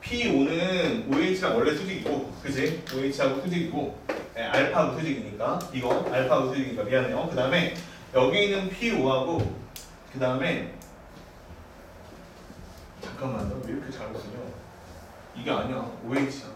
P5는 OH랑 원래 수직이고, 그치? OH하고 수직이고, 네, 알파하고 수직이니까, 이거 알파하고 수직이니까 미안해요. 그 다음에 여기 있는 P5하고, 그 다음에 잠깐만, 너 왜 이렇게 잘못쓰냐? 이게 아니야. OH야.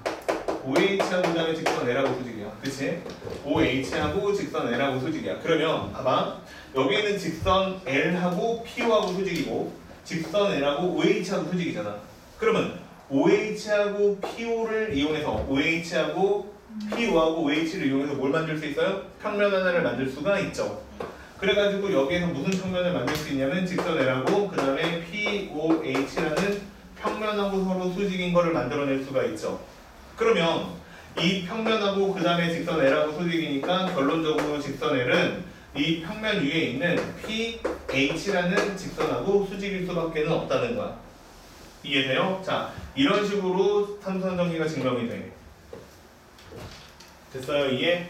OH하고 그 다음에 직선 L하고 수직이야. 그치? OH하고 직선 L하고 수직이야. 그러면 봐봐. 여기 있는 직선 L하고 P5하고 수직이고, 직선 L하고 OH하고 수직이잖아. 그러면 OH하고 P5를 이용해서 OH하고 P5하고 OH를 이용해서 뭘 만들 수 있어요? 평면 하나를 만들 수가 있죠. 그래가지고 여기에서 무슨 평면을 만들 수 있냐면 직선 L하고 그 다음에 POH라는 평면하고 서로 수직인 거를 만들어낼 수가 있죠. 그러면 이 평면하고 그 다음에 직선 L하고 수직이니까 결론적으로 직선 L은 이 평면 위에 있는 PH라는 직선하고 수직일 수밖에 없다는 거야. 이해돼요? 자, 이런 식으로 삼선 정리가 증명이 돼. 됐어요? 이해?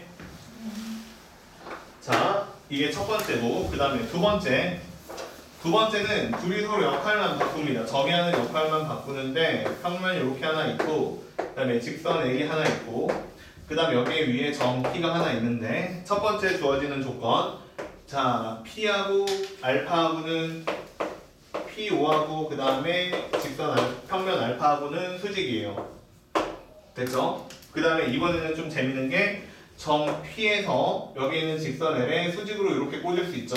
자, 이게 첫 번째고, 그 다음에 두 번째는 둘이 서로 역할만 바꿉니다. 점이 하는 역할만 바꾸는데 평면이 이렇게 하나 있고, 그 다음에 직선 L이 하나 있고, 그 다음에 여기 위에 점 P가 하나 있는데 첫 번째 주어지는 조건, 자, P하고 알파하고는 P5하고 그 다음에 직선 평면 알파하고는 수직이에요. 됐죠? 그 다음에 이번에는 좀 재밌는 게 점 P에서 여기 있는 직선 L에 수직으로 이렇게 꽂을 수 있죠.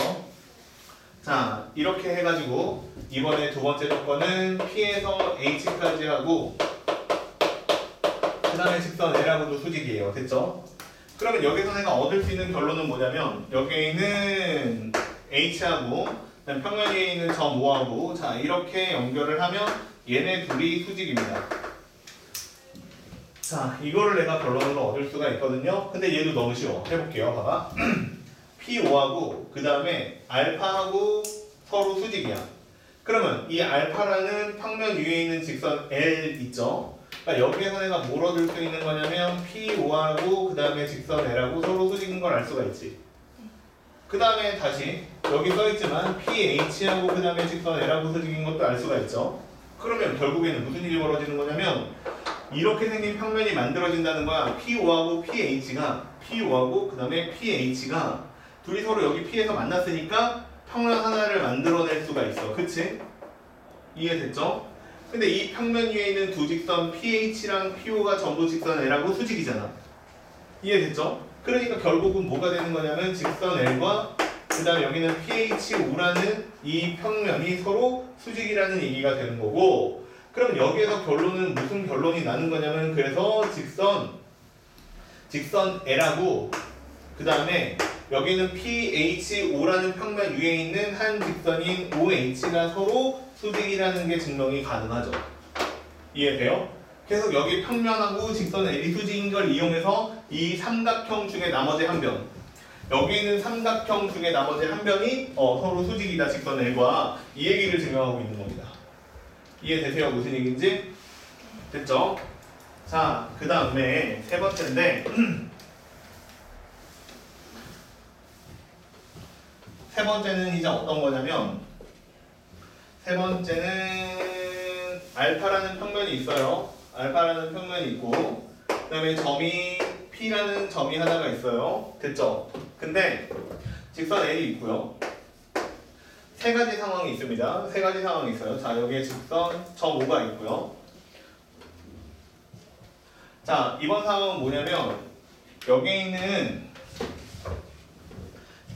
자, 이렇게 해가지고 이번에 두 번째 조건은 P에서 H까지 하고 그 다음에 직선 L하고도 수직이에요. 됐죠? 그러면 여기서 내가 얻을 수 있는 결론은 뭐냐면 여기에 있는 H하고 평면 위에 있는 점 O하고 자 이렇게 연결을 하면 얘네 둘이 수직입니다. 자, 이거를 내가 결론으로 얻을 수가 있거든요. 근데 얘도 너무 쉬워. 해볼게요. 봐봐. P5하고 그 다음에 알파하고 서로 수직이야. 그러면 이 알파라는 평면 위에 있는 직선 L 있죠? 그러니까 여기에서 내가 뭘 얻을 수 있는 거냐면 P5하고 그 다음에 직선 L하고 서로 수직인 걸 알 수가 있지. 그 다음에 다시 여기 써있지만 PH하고 그 다음에 직선 L하고 수직인 것도 알 수가 있죠. 그러면 결국에는 무슨 일이 벌어지는 거냐면 이렇게 생긴 평면이 만들어진다는 거야. P5하고 P5하고 그 다음에 PH가 둘이 서로 여기 P에서 만났으니까 평면 하나를 만들어낼 수가 있어. 그치? 이해됐죠? 근데 이 평면 위에 있는 두 직선 PH랑 PO가 전부 직선 L하고 수직이잖아. 이해됐죠? 그러니까 결국은 뭐가 되는 거냐면 직선 L과 그 다음에 여기는 PHO라는 이 평면이 서로 수직이라는 얘기가 되는 거고, 그럼 여기에서 결론은 무슨 결론이 나는 거냐면 그래서 직선 L하고 그 다음에 여기는 PHO라는 평면 위에 있는 한 직선인 OH가 서로 수직이라는 게 증명이 가능하죠. 이해돼요? 계속 여기 평면하고 직선 L이 수직인 걸 이용해서 이 삼각형 중에 나머지 한 변, 여기 있는 삼각형 중에 나머지 한 변이 서로 수직이다 직선 L과 이 얘기를 증명하고 있는 겁니다. 이해되세요? 무슨 얘기인지? 됐죠? 자, 그 다음에 세 번째인데 세 번째는 이제 어떤 거냐면 세 번째는 알파라는 평면이 있어요. 알파라는 평면이 있고 그 다음에 점이 P라는 점이 하나가 있어요. 됐죠? 근데 직선 L이 있고요. 세 가지 상황이 있습니다. 세 가지 상황이 있어요. 자, 여기에 직선 점 O가 있고요. 자, 이번 상황은 뭐냐면 여기에 있는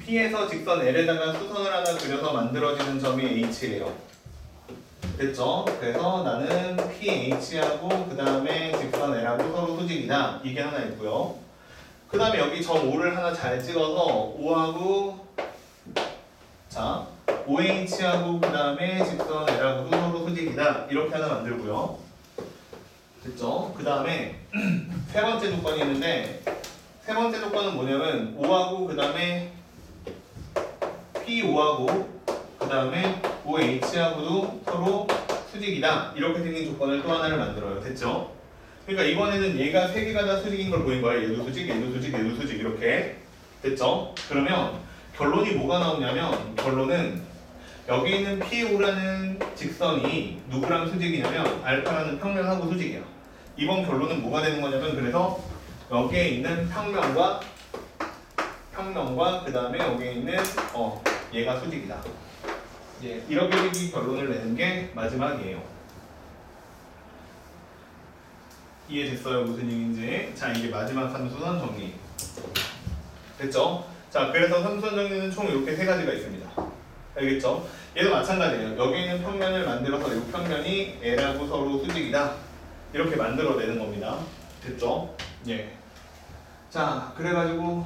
P에서 직선 L에다가 수선을 하나 그려서 만들어지는 점이 H예요. 됐죠? 그래서 나는 PH하고 그 다음에 직선 L하고 서로 수직이다. 이게 하나 있고요. 그 다음에 여기 점 O를 하나 잘 찍어서 O하고 자 OH하고 그 다음에 직선 L하고도 서로 수직이다. 이렇게 하나 만들고요. 됐죠? 그 다음에 세 번째 조건이 있는데 세 번째 조건은 뭐냐면 O하고 그 다음에 P5하고 그 다음에 OH하고도 서로 수직이다. 이렇게 생긴 조건을 또 하나를 만들어요. 됐죠? 그러니까 이번에는 얘가 세 개가 다 수직인 걸 보인 거야. 얘도 수직, 얘도 수직, 얘도 수직 이렇게 됐죠? 그러면 결론이 뭐가 나오냐면 결론은 여기 있는 P5라는 직선이 누구랑 수직이냐면 알파라는 평면하고 수직이야. 이번 결론은 뭐가 되는 거냐면 그래서 여기에 있는 평면과 그 다음에 여기에 있는 얘가 수직이다. 예, 이렇게 이 결론을 내는 게 마지막이에요. 이해됐어요? 무슨 얘기인지. 자, 이게 마지막 삼수선 정리. 됐죠? 자, 그래서 삼수선 정리는 총 이렇게 세 가지가 있습니다. 알겠죠? 얘도 마찬가지예요. 여기 있는 평면을 만들어서 이 평면이 L하고 서로 수직이다. 이렇게 만들어내는 겁니다. 됐죠? 예. 자, 그래가지고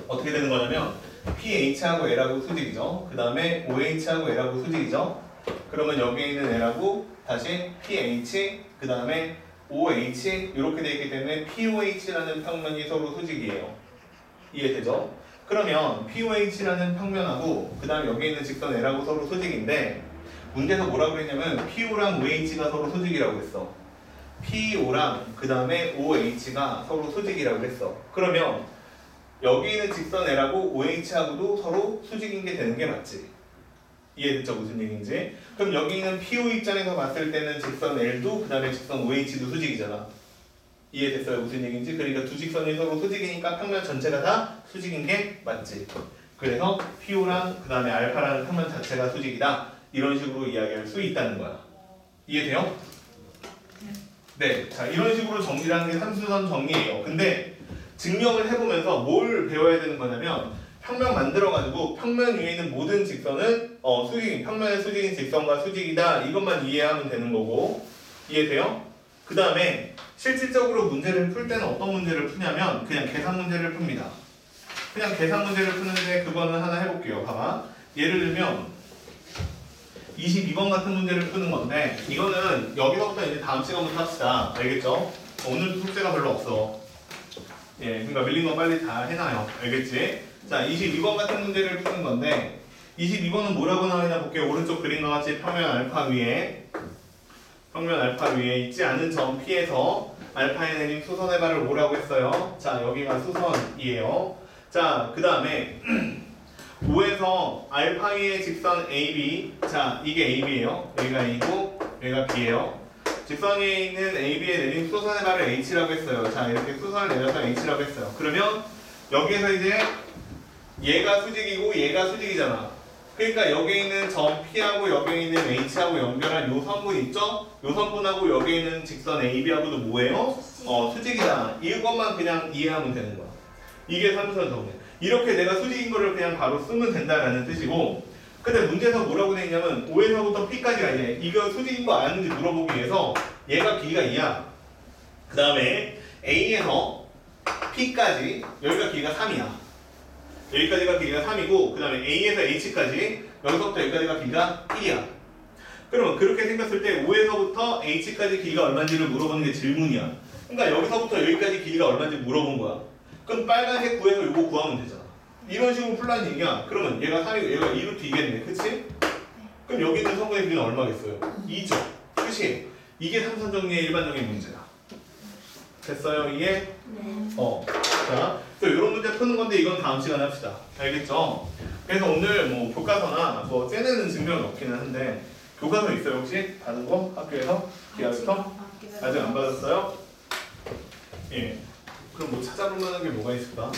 어떻게 되는 거냐면 PH하고 L하고 수직이죠. 그 다음에 OH하고 L하고 수직이죠. 그러면 여기에 있는 L하고 다시 PH 그 다음에 OH 이렇게 되어 있기 때문에 POH라는 평면이 서로 수직이에요. 이해되죠? 그러면 POH라는 평면하고 그 다음에 여기 있는 직선 L하고 서로 수직인데 문제에서 뭐라고 그랬냐면 PO랑 OH가 서로 수직이라고 했어. PO랑 그 다음에 OH가 서로 수직이라고 했어. 그러면 여기 있는 직선 L하고 OH하고도 서로 수직인 게 되는 게 맞지? 이해됐죠? 무슨 얘기인지? 그럼 여기 있는 PO 입장에서 봤을 때는 직선 L도 그 다음에 직선 OH도 수직이잖아. 이해됐어요? 무슨 얘기인지? 그러니까 두 직선이 서로 수직이니까 평면 전체가 다 수직인 게 맞지? 그래서 PO랑 그 다음에 알파라는 평면 자체가 수직이다. 이런 식으로 이야기할 수 있다는 거야. 이해돼요? 네. 자, 이런 식으로 정리를 하는 게 삼수선 정리예요. 근데 증명을 해보면서 뭘 배워야 되는 거냐면 평면 만들어가지고 평면 위에 있는 모든 직선은 수직, 평면의 수직인 직선과 수직이다. 이것만 이해하면 되는 거고. 이해돼요? 그 다음에 실질적으로 문제를 풀 때는 어떤 문제를 푸냐면 그냥 계산 문제를 풉니다. 그냥 계산 문제를 푸는데 그거는 하나 해볼게요. 봐봐. 예를 들면 22번 같은 문제를 푸는 건데 이거는 여기서부터 이제 다음 시간부터 합시다. 알겠죠? 오늘 숙제가 별로 없어. 예, 그러니까 밀린 거 빨리 다 해놔요. 알겠지? 자, 22번 같은 문제를 푸는 건데 22번은 뭐라고 나와있나 볼게요. 오른쪽 그림과 같이 평면 알파 위에 있지 않은 점 P에서 알파에 내린 수선의 발을 뭐라고 했어요? 자, 여기가 수선이에요. 자, 그 다음에 5에서 알파 위의 직선 AB. 자, 이게 AB예요. 여기가 A고 여기가 B예요. 직선 위에 있는 AB에 내린 수선의 발을 H라고 했어요. 자, 이렇게 수선을 내려서 H라고 했어요. 그러면 여기에서 이제 얘가 수직이고 얘가 수직이잖아. 그러니까 여기에 있는 점 P하고 여기에 있는 H하고 연결한 요 선분 있죠? 요 선분하고 여기에 있는 직선 AB하고도 뭐예요? 수직이다. 이것만 그냥 이해하면 되는 거야. 이게 삼수선 정리. 이렇게 내가 수직인 거를 그냥 바로 쓰면 된다라는 뜻이고, 근데 문제에서 뭐라고 돼 있냐면 5에서부터 P까지가 이제 이거 수직인 거 아는지 물어보기 위해서 얘가 길이가 2야. 그 다음에 A에서 P까지 여기가 길이가 3이야. 여기까지가 길이가 3이고 그 다음에 A에서 H까지 여기서부터 여기까지가 길이가 1이야. 그러면 그렇게 생겼을 때 5에서부터 H까지 길이가 얼마인지를 물어보는 게 질문이야. 그러니까 여기서부터 여기까지 길이가 얼마인지 물어본 거야. 그럼 빨간색 구해서 이거 구하면 되잖아. 이런 식으로 풀라는 얘기야. 그러면 얘가 3이고 얘가 2루트 2겠네. 그치? 그럼 여기 있는 성분의 길이는 얼마겠어요? 2죠. 그치? 이게 삼선 정리의 일반적인 문제야. 됐어요? 이게?
네.
자, 그래서 이런 문제 푸는 건데 이건 다음 시간에 합시다. 알겠죠? 그래서 오늘 뭐 교과서나 뭐 째내는 증명이 없기는 한데 교과서 있어요 혹시? 받은 거? 학교에서? 기하부터? 아직 안 받았어요? 예. 그럼 뭐 찾아볼 만한 게 뭐가 있을까?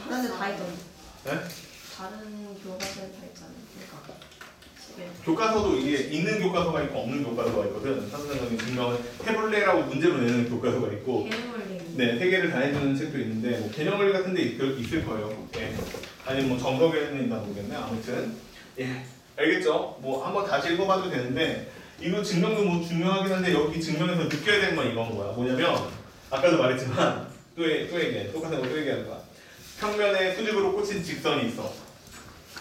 다른 데다 있잖아.
네?
다른 교과서에 다 있잖아. 그러니까 집에.
교과서도 이게 있는 교과서가 있고 없는 교과서가 있거든. 삼선정리 증명을 해볼래라고 문제로 내는 교과서가 있고
개념원리.
네, 세 개를 다 해주는 책도 있는데 뭐 개념원리 같은 데 있을 거예요. 예. 아니면 뭐 정석에는 있나 모르겠네. 아무튼 예, 알겠죠? 뭐 한번 다시 읽어봐도 되는데 이거 증명도 뭐 중요하긴 한데 여기 증명에서 느껴야 되는 건 이건 거야. 뭐냐면 아까도 말했지만 또 얘기해. 똑같은 거 또 얘기하는 거야. 평면에 수직으로 꽂힌 직선이 있어.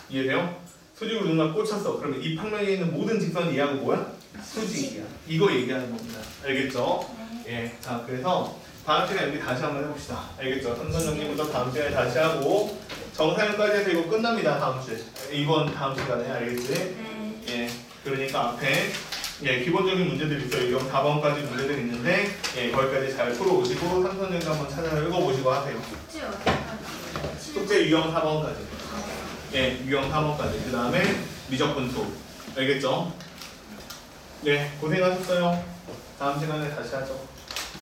이해돼요? 수직으로 누가 꽂혔어. 그러면 이 평면에 있는 모든 직선이 얘하고 뭐야? 수직이야. 이거 얘기하는 겁니다. 알겠죠? 예. 자, 그래서 다음 시간에 여기 다시 한번 해봅시다. 알겠죠? 삼선 정리부터 다음 시간에 다시 하고 정사형까지 해서 이거 끝납니다. 다음 시간에 알겠지?
네.
예. 그러니까 앞에 예, 기본적인 문제들이 있어요. 유형 4번까지 문제들이 있는데 예, 거기까지 잘 풀어오시고 삼선정도 한번 찾아 읽어보시고 하세요.
숙제 어디까지?
숙제 유형 4번까지. 예, 유형 4번까지. 그 다음에 미적 분수. 알겠죠? 네, 고생하셨어요. 다음 시간에 다시 하죠.